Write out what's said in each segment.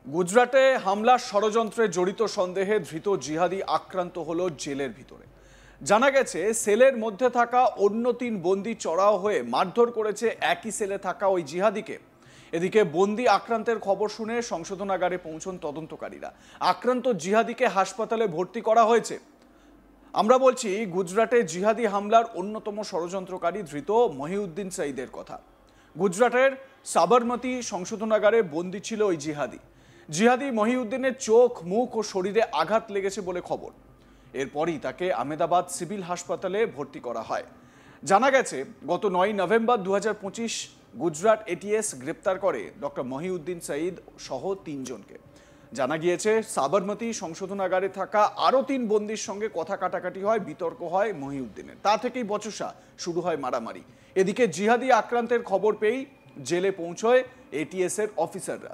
গুজরাটে হামলার ষড়যন্ত্রে জড়িত সন্দেহে ধৃত জিহাদি আক্রান্ত হলো জেলের ভিতরে। জানা গেছে সেলের মধ্যে থাকা অন্য ৩ বন্দী চড়াও হয়ে মারধর করেছে একই সেলে থাকা ওই জিহাদিকে। এদিকে বন্দী আক্রান্তের খবর শুনে সংশোধনাগারে পৌঁছন তদন্তকারীরা। আক্রান্ত জিহাদিকে হাসপাতালে ভর্তি করা হয়েছে। আমরা বলছি গুজরাটে জিহাদি হামলার অন্যতম ষড়যন্ত্রকারী ধৃত মহিউদ্দিন সঈদের কথা। গুজরাটের সাবরমতী সংশোধনাগারে বন্দী ছিল ওই জিহাদি মহিউদ্দিনের চোখ, মুখ ও শরীরে আঘাত লেগেছে বলে খবর। এরপরই তাকে আহমেদাবাদ সিভিল হাসপাতালে ভর্তি করা হয়। জানা গেছে গত ৯ নভেম্বর ২০২৫ গুজরাট এটিএস গ্রেপ্তার করে ডক্টর মহিউদ্দিন সঈদ সহ ৩ জনকে। জানা গিয়েছে সাবরমতী সংশোধনাগারে থাকা আরও ৩ বন্দীর সঙ্গে কথা কাটাকাটি হয়, বিতর্ক হয় মহিউদ্দিনের। তা থেকেই বচসা শুরু হয় মারামারি। এদিকে জিহাদি আক্রান্তের খবর পেয়েই জেলে পৌঁছয় এটিএস এর অফিসাররা।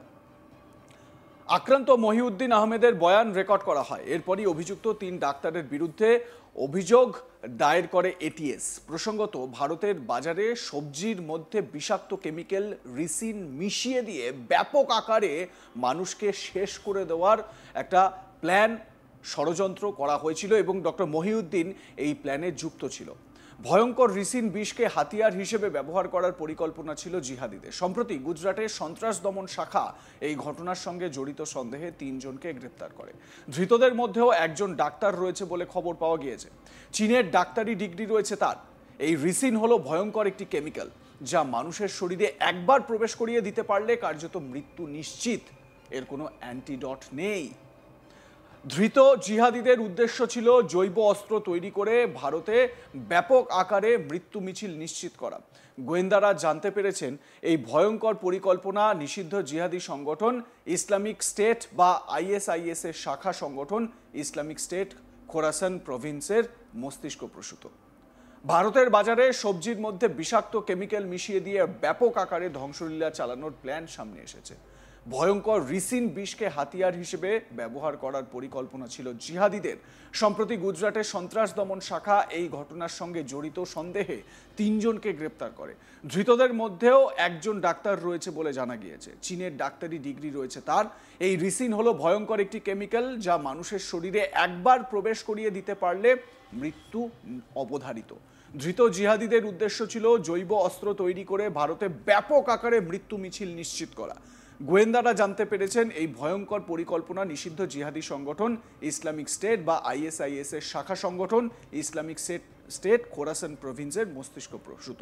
আক্রান্ত মহিউদ্দিন আহমেদের বয়ান রেকর্ড করা হয়। এরপরই অভিযুক্ত ৩ ডাক্তারের বিরুদ্ধে অভিযোগ দায়ের করে এটিএস। প্রসঙ্গত, ভারতের বাজারে সবজির মধ্যে বিষাক্ত কেমিক্যাল রিসিন মিশিয়ে দিয়ে ব্যাপক আকারে মানুষকে শেষ করে দেওয়ার একটা প্ল্যান ষড়যন্ত্র করা হয়েছিল এবং ডক্টর মহিউদ্দিন এই প্ল্যানে যুক্ত ছিল। ভয়ঙ্কর রিসিন বিষকে হাতিয়ার হিসেবে ব্যবহার করার পরিকল্পনা ছিল জিহাদিদের। সম্প্রতি গুজরাটের সন্ত্রাস দমন শাখা এই ঘটনার সঙ্গে জড়িত সন্দেহে ৩ জনকে গ্রেপ্তার করে। ধৃতদের মধ্যেও একজন ডাক্তার রয়েছে বলে খবর পাওয়া গিয়েছে। চীনের ডাক্তারি ডিগ্রি রয়েছে তার। এই রিসিন হলো ভয়ঙ্কর একটি কেমিক্যাল, যা মানুষের শরীরে একবার প্রবেশ করিয়ে দিতে পারলে কার্যত মৃত্যু নিশ্চিত। এর কোনো অ্যান্টিডট নেই। ধৃত জিহাদিদের উদ্দেশ্য ছিল জৈব অস্ত্র তৈরি করে ভারতে ব্যাপক আকারে মৃত্যু মিছিল নিশ্চিত করা। গোয়েন্দারা জানতে পেরেছেন এই ভয়ঙ্কর পরিকল্পনা নিষিদ্ধ জিহাদি সংগঠন ইসলামিক স্টেট বা আইএসআইএস এর শাখা সংগঠন ইসলামিক স্টেট খোরাসান প্রভিন্সের মস্তিষ্ক প্রসূত। ভারতের বাজারে সবজির মধ্যে বিষাক্ত কেমিক্যাল মিশিয়ে দিয়ে ব্যাপক আকারে ধ্বংসলীলা চালানোর প্ল্যান সামনে এসেছে। ভয়ঙ্কর রিসিন বিষকে হাতিয়ার হিসেবে ব্যবহার করার পরিকল্পনা ছিল জিহাদিদের। সম্প্রতি গুজরাটের সন্ত্রাস দমন শাখা এই ঘটনার সঙ্গে জড়িত সন্দেহে ৩ জনকে গ্রেপ্তার করে। ধৃতদের মধ্যেও একজন ডাক্তার রয়েছে বলে জানা গিয়েছে। চীনের ডাক্তারি ডিগ্রি রয়েছে তার। এই রিসিন হলো ভয়ঙ্কর একটি কেমিক্যাল, যা মানুষের শরীরে একবার প্রবেশ করিয়ে দিতে পারলে মৃত্যু অবধারিত। ধৃত জিহাদিদের উদ্দেশ্য ছিল জৈব অস্ত্র তৈরি করে ভারতে ব্যাপক আকারে মৃত্যু মিছিল নিশ্চিত করা। গোয়েন্দারা জানতে পেরেছেন এই ভয়ঙ্কর পরিকল্পনা নিষিদ্ধ জিহাদি সংগঠন ইসলামিক স্টেট বা আইএসআইএস এর শাখা সংগঠন ইসলামিক স্টেট খোরাসান প্রভিন্সের মস্তিষ্ক প্রসূত।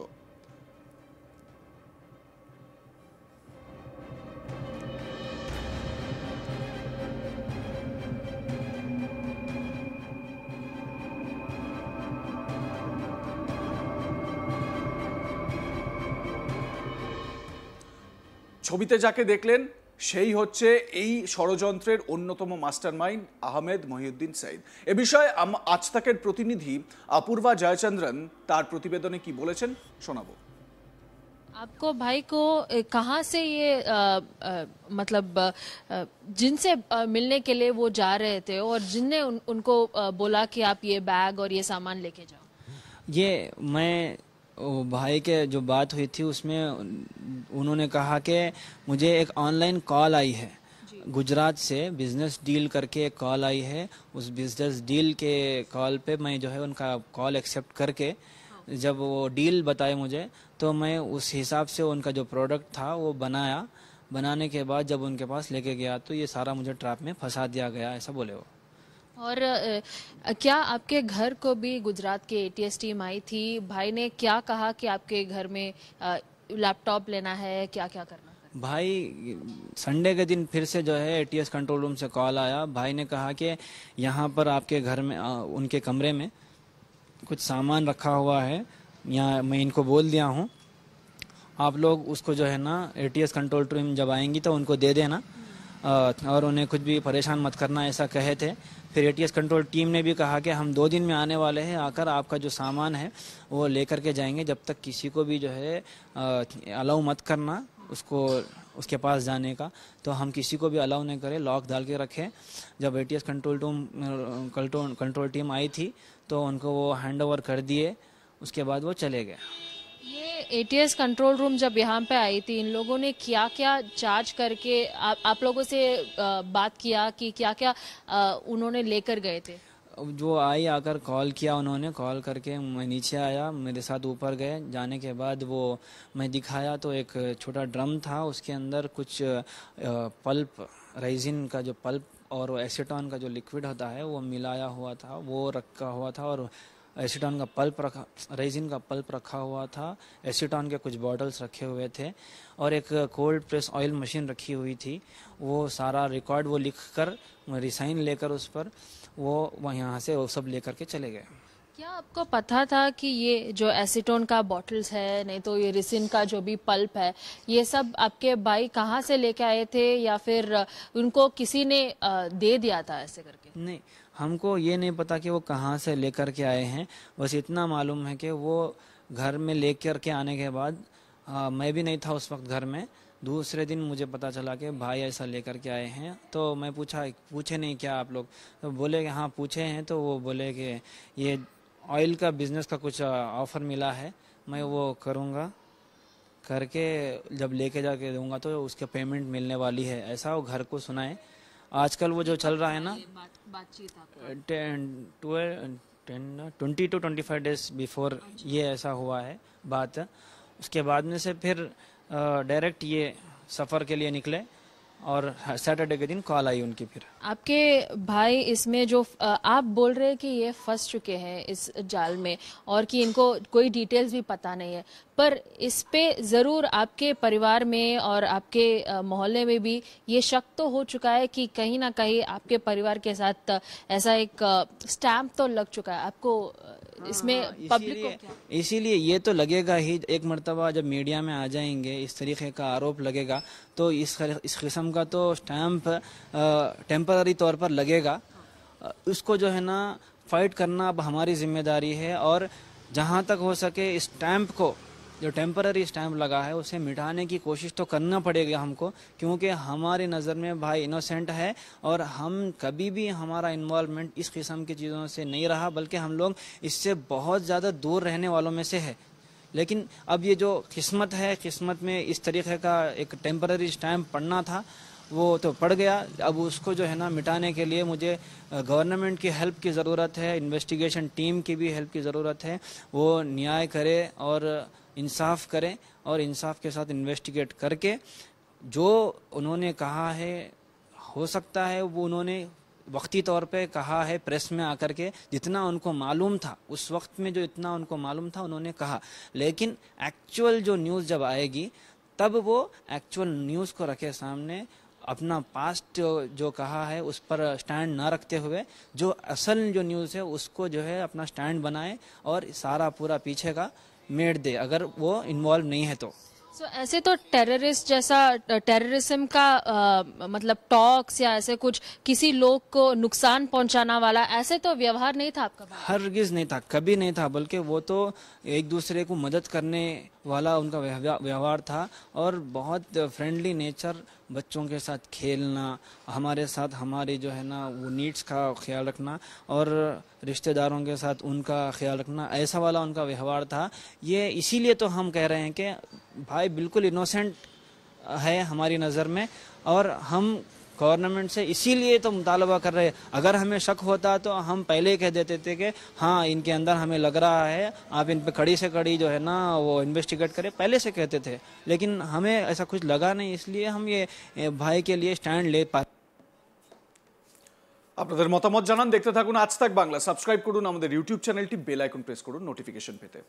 ছবিতে যাকে দেখলেন সেই হচ্ছে এই ষড়যন্ত্রের অন্যতম মাস্টারমাইন্ড আহমেদ মহিউদ্দিন সঈদ। এ বিষয়ে আজ তাকের প্রতিনিধি অপূর্বা জয়চন্দ্রন তার প্রতিবেদনে কি বলেছেন শোনাবো। आपको भाई को कहाँ से ये मतलब जिनसे मिलने के लिए वो जा रहे थे और जिनने उनको बोला कि आप ये बैग और ये सामान लेके जाओ? ये मैं भाई के जो बात हुई थी उसमें उन्होंने कहा कि मुझे एक ऑनलाइन कॉल आई है गुजरात से, बिजनेस डील करके एक कॉल आई है। उस बिजनेस डील के कॉल पे मैं जो है उनका कॉल एक्सेप्ट करके जब वो डील बताए मुझे तो मैं उस हिसाब से उनका जो प्रोडक्ट था वो बनाया। बनाने के बाद जब उनके पास लेके गया तो ये सारा मुझे ट्रैप में फंसा दिया गया, ऐसा बोले वो। और क्या आपके घर को भी गुजरात की एटीएस टीम आई थी? भाई ने क्या कहा कि आपके घर में लैपटॉप लेना है, क्या क्या करना है? भाई संडे के दिन फिर से जो है एटीएस कंट्रोल रूम से कॉल आया। भाई ने कहा कि यहाँ पर आपके घर में उनके कमरे में कुछ सामान रखा हुआ है, यहाँ मैं इनको बोल दिया हूँ, आप लोग उसको जो है ना एटीएस कंट्रोल रूम जब आएंगी तो उनको दे देना और उन्हें कुछ भी परेशान मत करना, ऐसा कहे थे। फिर एटीएस कंट्रोल टीम ने भी कहा कि हम 2 दिन में आने वाले हैं, आकर आपका जो सामान है वो लेकर के जाएंगे। जब तक किसी को भी जो है अलाउ मत करना उसको उसके पास जाने का, तो हम किसी को भी अलाउ नहीं करें, लॉक डाल के रखें। जब एटीएस कंट्रोल टीम आई थी तो उनको वो हैंड ओवर कर दिए, उसके बाद वो चले गए। ये एटीएस कंट्रोल रूम जब यहाँ पे आई थी, इन लोगों ने क्या क्या जांच करके आप लोगों से बात किया कि क्या क्या उन्होंने लेकर गए थे? जो आई आकर कॉल किया, उन्होंने कॉल करके मैं नीचे आया, मेरे साथ ऊपर गए। जाने के बाद वो मैं दिखाया तो एक छोटा ड्रम था, उसके अंदर कुछ पल्प, रेजिन का जो पल्प और एसीटोन का जो लिक्विड होता है वो मिलाया हुआ था, वो रखा हुआ था। और एसीटोन का पल्प रखा, रेजिन का पल्प रखा हुआ था, एसीटोन के कुछ बॉटल्स रखे हुए थे और एक कोल्ड प्रेस ऑयल मशीन रखी हुई थी। वो सारा रिकॉर्ड वो लिख कर, रिसाइन लेकर उस पर वो यहाँ से वो सब लेकर के चले गए। क्या आपको पता था कि ये जो एसीटोन का बॉटल्स है, नहीं तो ये रिसिन का जो भी पल्प है, ये सब आपके भाई कहाँ से लेके आए थे या फिर उनको किसी ने दे दिया था ऐसे करके? नहीं, हमको ये नहीं पता कि वो कहाँ से लेकर के आए हैं। बस इतना मालूम है कि वो घर में लेकर के आने के बाद मैं भी नहीं था उस वक्त घर में। दूसरे दिन मुझे पता चला कि भाई ऐसा लेकर के आए हैं। तो मैं पूछे नहीं क्या आप लोग? तो बोले कि हाँ पूछे हैं। तो वो बोले कि ये ऑयल का बिजनेस का कुछ ऑफर मिला है, मैं वो करूँगा, करके जब लेके जाके दूंगा तो उसका पेमेंट मिलने वाली है, ऐसा वो घर को सुनाए। आजकल वो जो चल रहा है ना, बातचीत 20 to 25 डेज बिफोर ये ऐसा हुआ है बात। उसके बाद में से फिर डायरेक्ट ये सफ़र के लिए निकले और सैटरडे के दिन कॉल आई उनकी। फिर आपके भाई इसमें जो आप बोल रहे हैं कि ये फंस चुके हैं इस जाल में और कि इनको कोई डिटेल्स भी पता नहीं है, पर इस पे ज़रूर आपके परिवार में और आपके मोहल्ले में भी ये शक तो हो चुका है कि कहीं ना कहीं आपके परिवार के साथ ऐसा एक स्टैम्प तो लग चुका है। आपको इसमें पब्लिक को क्या? इसीलिए ये तो लगेगा ही। एक मर्तबा जब मीडिया में आ जाएंगे, इस तरीके का आरोप लगेगा तो इस किस्म का तो स्टैम्प टेम्पररी तौर पर लगेगा। उसको जो है ना फाइट करना अब हमारी जिम्मेदारी है और जहाँ तक हो सके इस स्टैम्प को, जो टेम्पररी स्टैम्प लगा है, उसे मिटाने की कोशिश तो करना पड़ेगा हमको, क्योंकि हमारी नज़र में भाई इनोसेंट है और हम कभी भी हमारा इन्वॉल्वमेंट इस किस्म की चीज़ों से नहीं रहा, बल्कि हम लोग इससे बहुत ज़्यादा दूर रहने वालों में से है। लेकिन अब ये जो किस्मत है, किस्मत में इस तरीके का एक टेम्पररी स्टैम्प पड़ना था, वो तो पड़ गया। अब उसको जो है ना मिटाने के लिए मुझे गवर्नमेंट की हेल्प की ज़रूरत है, इन्वेस्टिगेशन टीम की भी हेल्प की ज़रूरत है। वो न्याय करे और इंसाफ करें और इंसाफ के साथ इन्वेस्टिगेट करके जो उन्होंने कहा है, हो सकता है वो उन्होंने वक्ती तौर पे कहा है प्रेस में आकर के, जितना उनको मालूम था उस वक्त में, जो इतना उनको मालूम था उन्होंने कहा। लेकिन एक्चुअल जो न्यूज़ जब आएगी तब वो एक्चुअल न्यूज़ को रखे सामने, अपना पास्ट जो कहा है उस पर स्टैंड ना रखते हुए जो असल जो न्यूज़ है उसको जो है अपना स्टैंड बनाए और सारा पूरा पीछे का मेट दे, अगर वो इन्वॉल्व नहीं है तो। ऐसे तो टेररिस्ट जैसा, टेररिज्म का मतलब टॉक्स या ऐसे कुछ किसी लोग को नुकसान पहुंचाना वाला ऐसे तो व्यवहार नहीं था आपका? हरगिज नहीं था, कभी नहीं था, बल्कि वो तो एक दूसरे को मदद करने वाला उनका व्यवहार था और बहुत फ्रेंडली नेचर, बच्चों के साथ खेलना, हमारे साथ हमारी जो है ना वो नीड्स का ख्याल रखना और रिश्तेदारों के साथ उनका ख्याल रखना, ऐसा वाला उनका व्यवहार था। ये इसीलिए तो हम कह रहे हैं कि भाई बिल्कुल इनोसेंट है हमारी नज़र में और हम गवर्नमेंट से इसीलिए तो मुतालबा कर रहे हैं। अगर हमें शक होता तो हम पहले ही कह देते थे कि हाँ इनके अंदर हमें लग रहा है, आप इन पे कड़ी से कड़ी जो है ना वो इन्वेस्टिगेट करें, पहले से कहते थे। लेकिन हमें ऐसा कुछ लगा नहीं, इसलिए हम ये भाई के लिए स्टैंड ले पा। আপনাদের মতামত জানান, দেখতে থাকুন আজ তাক বাংলা। সাবস্ক্রাইব করুন আমাদের ইউটিউব চ্যানেলটি, বেল আইকন প্রেস করুন নোটিফিকেশন পেতে।